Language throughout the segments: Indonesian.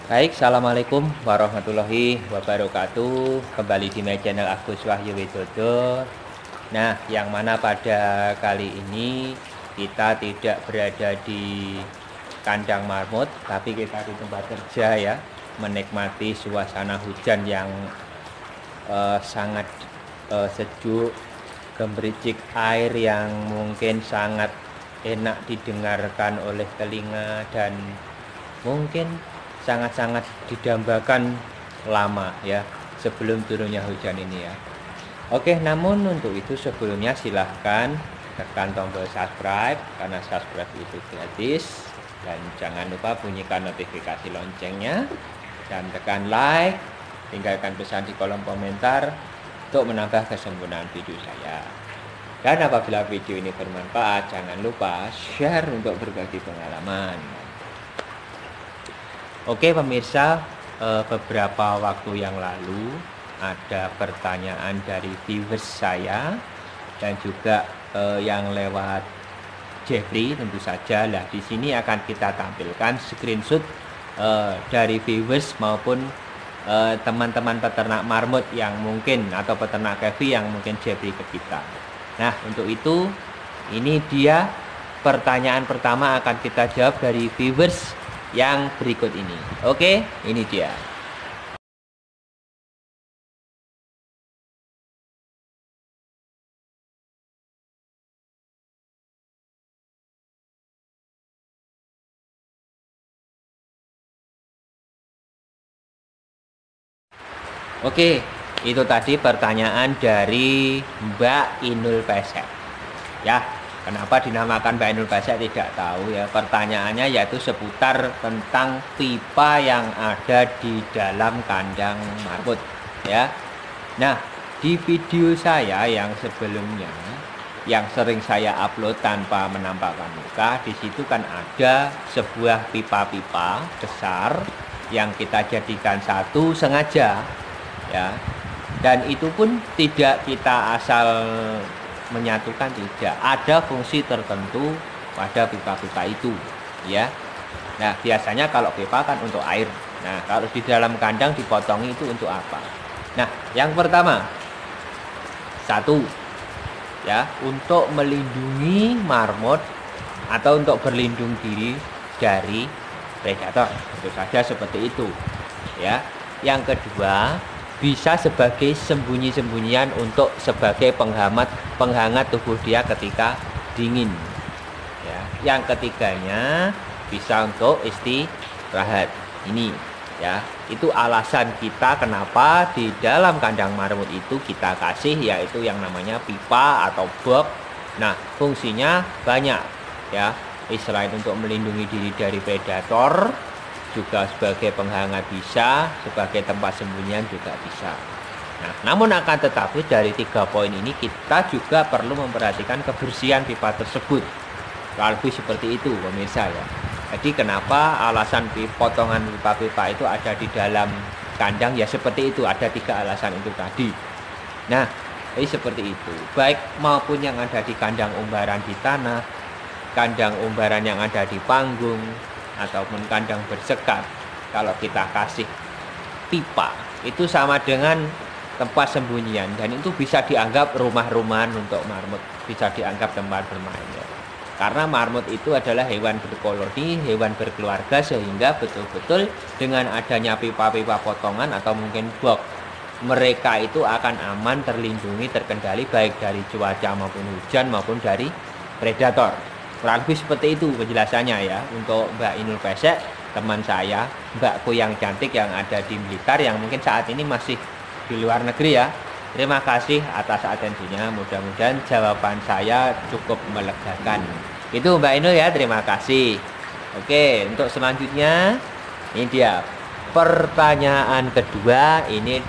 Baik, Assalamualaikum warahmatullahi wabarakatuh. Kembali di my channel Agus Wahyu Widodo. Nah, yang mana pada kali ini kita tidak berada di kandang marmut, tapi kita di tempat kerja ya, menikmati suasana hujan yang sangat sejuk, gemericik air yang mungkin sangat enak didengarkan oleh telinga dan mungkin sangat-sangat didambakan lama ya sebelum turunnya hujan ini ya. Oke, namun untuk itu sebelumnya silahkan tekan tombol subscribe karena subscribe itu gratis, dan jangan lupa bunyikan notifikasi loncengnya dan tekan like, tinggalkan pesan di kolom komentar untuk menambah kesempurnaan video saya. Dan apabila video ini bermanfaat, jangan lupa share untuk berbagi pengalaman. Oke pemirsa, beberapa waktu yang lalu ada pertanyaan dari viewers saya dan juga yang lewat Jeffrey tentu saja. Lah di sini akan kita tampilkan screenshot dari viewers maupun teman-teman peternak marmut yang mungkin atau peternak kevi yang mungkin Jeffrey ke kita. Nah untuk itu ini dia pertanyaan pertama akan kita jawab dari viewers yang berikut ini. Oke, ini dia. Oke, itu tadi pertanyaan dari Mbak Inul Pesek. Ya, kenapa dinamakan Mbak Inul Pesek tidak tahu ya. Pertanyaannya yaitu seputar tentang pipa yang ada di dalam kandang marmut ya. Nah, di video saya yang sebelumnya yang sering saya upload tanpa menampakkan muka, di situ kan ada sebuah pipa-pipa besar yang kita jadikan satu sengaja ya. Dan itu pun tidak kita asal menyatukan, tidak. Ada fungsi tertentu pada pipa-pipa itu ya. Nah, biasanya kalau pipa kan untuk air. Nah, kalau di dalam kandang dipotongi itu untuk apa? Nah, yang pertama, satu ya, untuk melindungi marmut atau untuk berlindung diri dari predator. Tentu saja seperti itu ya. Yang kedua, bisa sebagai sembunyi-sembunyian untuk sebagai penghangat tubuh dia ketika dingin ya. Yang ketiganya bisa untuk istirahat. Ini ya, itu alasan kita kenapa di dalam kandang marmut itu kita kasih yaitu yang namanya pipa atau box. Nah, fungsinya banyak ya. Selain untuk melindungi diri dari predator, juga sebagai penghangat bisa, sebagai tempat sembunyian juga bisa. Nah, namun akan tetapi dari 3 poin ini kita juga perlu memperhatikan kebersihan pipa tersebut. Lebih seperti itu pemirsa ya. Jadi kenapa alasan potongan pipa-pipa itu ada di dalam kandang ya seperti itu, ada 3 alasan itu tadi. Nah, jadi seperti itu. Baik maupun yang ada di kandang umbaran di tanah, kandang umbaran yang ada di panggung, ataupun kandang bersekat, kalau kita kasih pipa itu sama dengan tempat sembunyian, dan itu bisa dianggap rumah-rumahan untuk marmut, bisa dianggap tempat bermain ya. Karena marmut itu adalah hewan berkoloni, hewan berkeluarga, sehingga betul-betul dengan adanya pipa-pipa potongan atau mungkin box, mereka itu akan aman, terlindungi, terkendali baik dari cuaca maupun hujan maupun dari predator. Kurang lebih seperti itu penjelasannya ya untuk Mbak Inul Pesek, teman saya, mbakku yang cantik yang ada di Blitar yang mungkin saat ini masih di luar negeri ya. Terima kasih atas atensinya, mudah-mudahan jawaban saya cukup melegakan. Itu Mbak Inul ya, terima kasih. Oke, untuk selanjutnya ini dia pertanyaan kedua, ini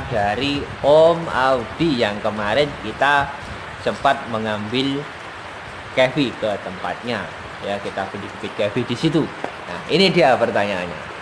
dari Om Audi yang kemarin kita sempat mengambil kevi ke tempatnya ya, kita beli kevi di situ. Nah, ini dia pertanyaannya.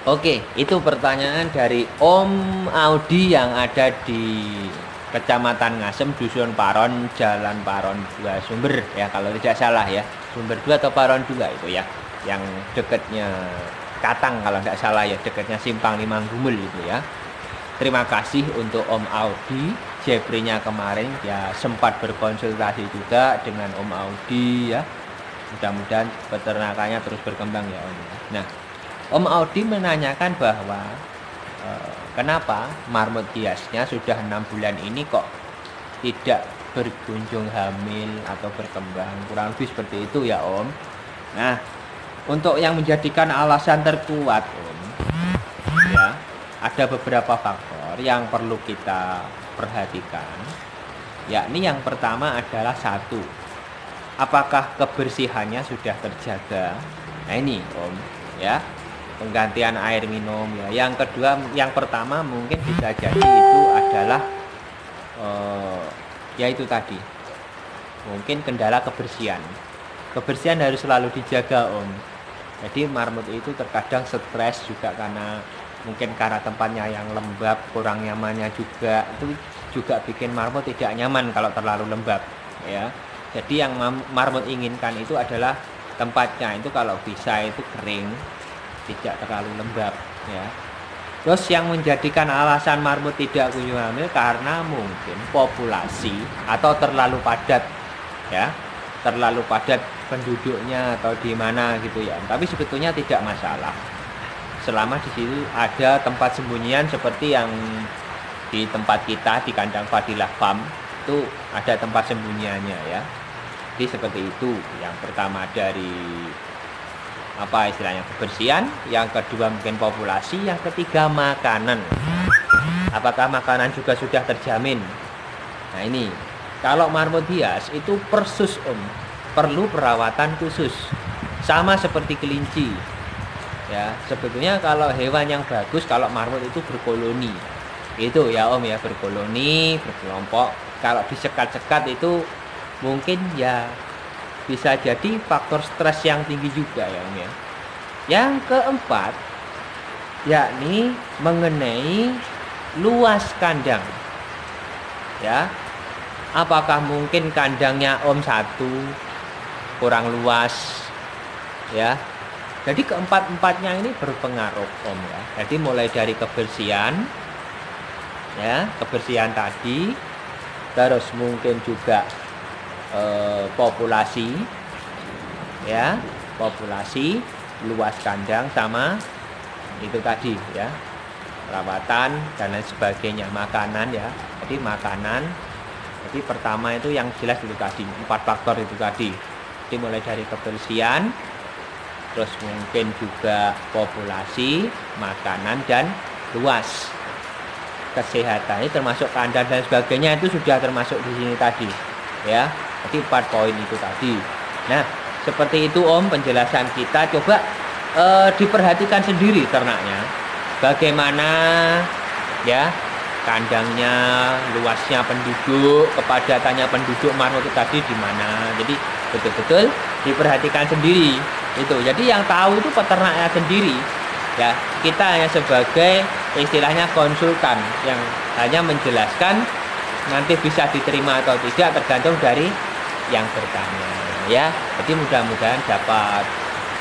Oke, itu pertanyaan dari Om Audi yang ada di Kecamatan Ngasem, Dusun Paron, Jalan Paron 2 Sumber ya, kalau tidak salah ya. Sumber 2 atau Paron 2 itu ya. Yang dekatnya Katang kalau tidak salah ya, dekatnya Simpang Limang Gumul itu ya. Terima kasih untuk Om Audi. Jeprinya kemarin ya sempat berkonsultasi juga dengan Om Audi ya. Mudah-mudahan peternakannya terus berkembang ya Om. Nah, Om Audi menanyakan bahwa kenapa marmut hiasnya sudah 6 bulan ini kok tidak berkunjung hamil atau berkembang, kurang lebih seperti itu ya Om. Nah, untuk yang menjadikan alasan terkuat Om, ya ada beberapa faktor yang perlu kita perhatikan. Yakni yang pertama adalah satu, apakah kebersihannya sudah terjaga? Nah ini Om ya, penggantian air minum ya. Yang kedua, yang pertama mungkin bisa jadi itu adalah ya itu tadi, mungkin kendala kebersihan. Kebersihan harus selalu dijaga Om. Jadi marmut itu terkadang stres juga mungkin karena tempatnya yang lembab, kurang nyamannya juga, itu juga bikin marmut tidak nyaman kalau terlalu lembab ya. Jadi yang marmut inginkan itu adalah tempatnya itu kalau bisa itu kering, tidak terlalu lembab ya. Terus yang menjadikan alasan marmut tidak kunjung hamil karena mungkin populasi atau terlalu padat ya, terlalu padat penduduknya atau di mana gitu ya. Tapi sebetulnya tidak masalah selama di situ ada tempat sembunyian seperti yang di tempat kita di kandang Fadilah Farm itu ada tempat sembunyiannya ya. Jadi seperti itu. Yang pertama dari apa istilahnya kebersihan, yang kedua mungkin populasi, yang ketiga makanan. Apakah makanan juga sudah terjamin? Nah ini, kalau marmut hias itu persus Om, perlu perawatan khusus. Sama seperti kelinci. Ya, sebetulnya kalau hewan yang bagus kalau marmut itu berkoloni. Itu ya Om ya, berkoloni, berkelompok. Kalau disekat-sekat itu mungkin ya bisa jadi faktor stres yang tinggi juga ya Om ya. Yang keempat, yakni mengenai luas kandang. Ya, apakah mungkin kandangnya Om satu kurang luas? Ya, jadi keempat-empatnya ini berpengaruh Om ya. Jadi mulai dari kebersihan, ya kebersihan tadi, terus mungkin juga populasi ya, populasi, luas kandang, sama itu tadi ya perawatan dan lain sebagainya, makanan ya. Jadi makanan, jadi pertama itu yang jelas itu tadi 4 faktor itu tadi. Jadi mulai dari kebersihan, terus mungkin juga populasi, makanan, dan luas kesehatannya termasuk kandang dan sebagainya itu sudah termasuk di sini tadi ya. Jadi 4 poin itu tadi. Nah, seperti itu Om penjelasan kita. Coba diperhatikan sendiri ternaknya. Bagaimana ya kandangnya, luasnya penduduk, kepadatannya penduduk marmut itu tadi di mana. Jadi betul-betul diperhatikan sendiri itu. Jadi yang tahu itu peternaknya sendiri. Ya, kita hanya sebagai istilahnya konsultan yang hanya menjelaskan, nanti bisa diterima atau tidak tergantung dari yang bertanya ya. Jadi mudah-mudahan dapat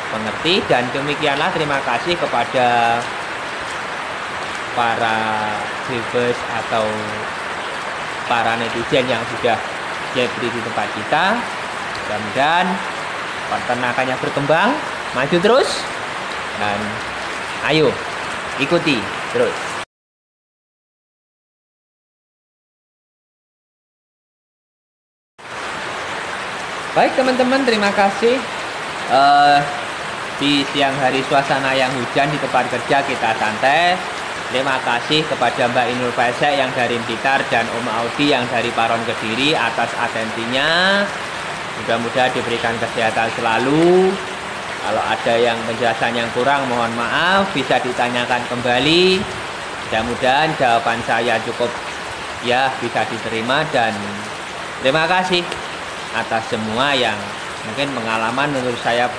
mengerti, dan demikianlah terima kasih kepada para viewers atau para netizen yang sudah japri di tempat kita. Mudah-mudahan peternakannya berkembang, maju terus, dan ayo ikuti terus. Baik teman-teman, terima kasih. Di siang hari suasana yang hujan di tempat kerja kita santai. Terima kasih kepada Mbak Inul Pesek yang dari Blitar dan Om Audi yang dari Paron Kediri atas atensinya. Mudah-mudahan diberikan kesehatan selalu. Kalau ada yang penjelasan yang kurang, mohon maaf, bisa ditanyakan kembali. Mudah-mudahan jawaban saya cukup ya bisa diterima, dan terima kasih atas semua yang mungkin pengalaman menurut saya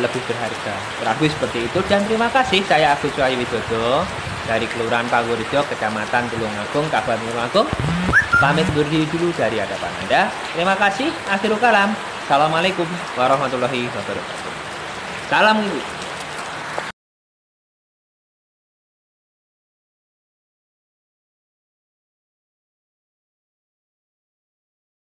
lebih berharga. Kurang lebih seperti itu, dan terima kasih. Saya Agus Wahyu Widodo dari Kelurahan Pangurijo, Kecamatan Tulungagung, Kabupaten Tulungagung. Pamit berdiri dulu dari hadapan Anda. Terima kasih. Akhirul kalam. Assalamualaikum warahmatullahi wabarakatuh. Salam Ibu.